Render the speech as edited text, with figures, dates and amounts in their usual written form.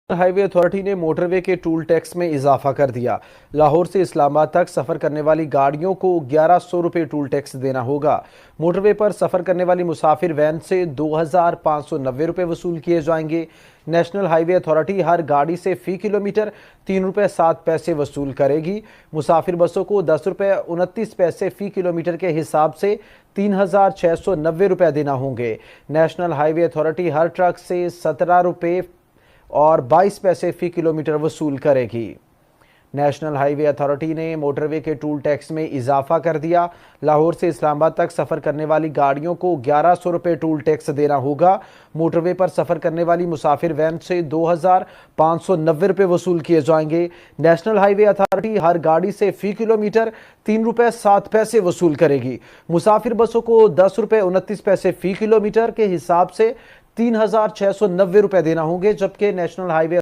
High वे authority ने motorway के toll tax में इजाफा कर दिया। लाहौर से इस्लामाबाद तक सफर करने वाली गाड़ियों को 1100 रुपए टूल टैक्स देना होगा। मोटरवे पर सफर करने वाली मुसाफिर वैन से 2590 रुपए वसूल किए जाएंगे। नेशनल हाईवे अथॉरिटी हर गाड़ी से फी किलोमीटर 3 रुपए 7 पैसे वसूल करेगी। मुसाफिर बसों को 10 रुपए 29 पैसे फी किलोमीटर के हिसाब से 3690 रुपए देना होंगे। नेशनल हाईवे अथॉरिटी हर ट्रक से 17 रुपए और 22 पैसे फी किलोमीटर वसूल करेगी। नेशनल हाईवे अथॉरिटी ने मोटरवे के टूल टैक्स में इजाफा कर दिया। लाहौर से इस्लामाबाद तक सफर करने वाली गाड़ियों को 1100 रुपए टूल टैक्स देना होगा। मोटरवे पर सफर करने वाली मुसाफिर वैन से 2590 रुपए वसूल किए जाएंगे। नेशनल हाईवे अथॉरिटी हर गाड़ी से फी किलोमीटर 3 रुपए 7 पैसे वसूल करेगी। मुसाफिर बसों को 10 रुपए 29 पैसे फी किलोमीटर के हिसाब से 3690 रुपए देना होंगे, जबकि नेशनल हाईवे